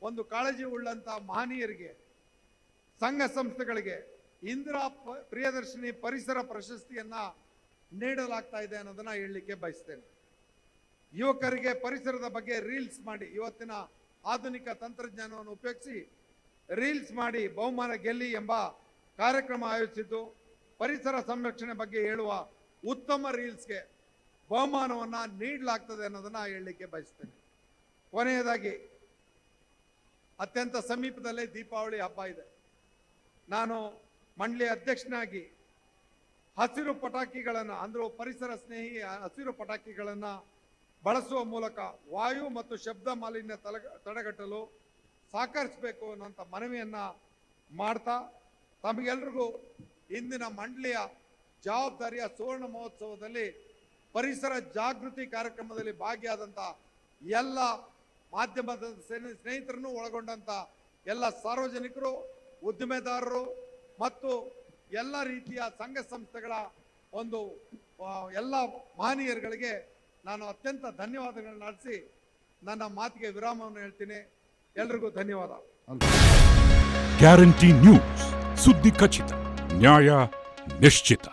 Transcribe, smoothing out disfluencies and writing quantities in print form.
ಒಂದು ಕಾಳಜಿ ಉಳ್ಳಂತ ಮಹನೀಯರಿಗೆ, ಸಂಘ ಸಂಸ್ಥೆಗಳಿಗೆ ಇಂದಿರಾ ಪ್ರಿಯದರ್ಶಿನಿ ಪರಿಸರ ಪ್ರಶಸ್ತಿಯನ್ನ ನೀಡಲಾಗ್ತಾ ಇದೆ ಅನ್ನೋದನ್ನ ಹೇಳಲಿಕ್ಕೆ ಬಯಸ್ತೇನೆ. ಯುವಕರಿಗೆ ಪರಿಸರದ ಬಗ್ಗೆ ರೀಲ್ಸ್ ಮಾಡಿ, ಇವತ್ತಿನ ಆಧುನಿಕ ತಂತ್ರಜ್ಞಾನವನ್ನು ಉಪಯೋಗಿಸಿ ರೀಲ್ಸ್ ಮಾಡಿ ಬಹುಮಾನ ಗೆಲ್ಲಿ ಎಂಬ ಕಾರ್ಯಕ್ರಮ ಆಯೋಜಿಸಿದ್ದು, ಪರಿಸರ ಸಂರಕ್ಷಣೆ ಬಗ್ಗೆ ಹೇಳುವ ಉತ್ತಮ ರೀಲ್ಸ್ಗೆ ಬಹುಮಾನವನ್ನ ನೀಡಲಾಗ್ತದೆ ಅನ್ನೋದನ್ನ ಹೇಳಲಿಕ್ಕೆ ಬಯಸ್ತೇನೆ. ಕೊನೆಯದಾಗಿ, ಅತ್ಯಂತ ಸಮೀಪದಲ್ಲೇ ದೀಪಾವಳಿ ಹಬ್ಬ ಇದೆ. ನಾನು ಮಂಡಳಿಯ ಅಧ್ಯಕ್ಷನಾಗಿ ಹಸಿರು ಪಟಾಕಿಗಳನ್ನು, ಅಂದ್ರೆ ಪರಿಸರ ಸ್ನೇಹಿ ಹಸಿರು ಪಟಾಕಿಗಳನ್ನು ಬಳಸುವ ಮೂಲಕ ವಾಯು ಮತ್ತು ಶಬ್ದ ಮಾಲಿನ್ಯ ತಡೆಗಟ್ಟಲು ಸಹಕರಿಸಬೇಕು ಅನ್ನೋಂಥ ಮನವಿಯನ್ನ ಮಾಡ್ತಾ, ತಮಗೆಲ್ರಿಗೂ ಇಂದಿನ ಮಂಡಳಿಯ ಜವಾಬ್ದಾರಿಯ ಸುವರ್ಣ ಮಹೋತ್ಸವದಲ್ಲಿ ಪರಿಸರ ಜಾಗೃತಿ ಕಾರ್ಯಕ್ರಮದಲ್ಲಿ ಭಾಗಿಯಾದಂಥ ಎಲ್ಲ ಮಾಧ್ಯಮದ ಸ್ನೇಹಿತರನ್ನು ಒಳಗೊಂಡಂಥ ಎಲ್ಲ ಸಾರ್ವಜನಿಕರು, ಉದ್ದಿಮೆದಾರರು ಮತ್ತು ಎಲ್ಲ ರೀತಿಯ ಸಂಘ ಸಂಸ್ಥೆಗಳ ಒಂದು ಎಲ್ಲ ಮಹನೀಯರುಗಳಿಗೆ ನಾನು ಅತ್ಯಂತ ಧನ್ಯವಾದಗಳನ್ನು ನಡೆಸಿ ನನ್ನ ಮಾತಿಗೆ ವಿರಾಮವನ್ನು ಹೇಳ್ತೀನಿ. ಎಲ್ರಿಗೂ ಧನ್ಯವಾದ. ಗ್ಯಾರಂಟಿ ನ್ಯೂಸ್, ಸುದ್ದಿ ಖಚಿತ, ನ್ಯಾಯ ನಿಶ್ಚಿತ.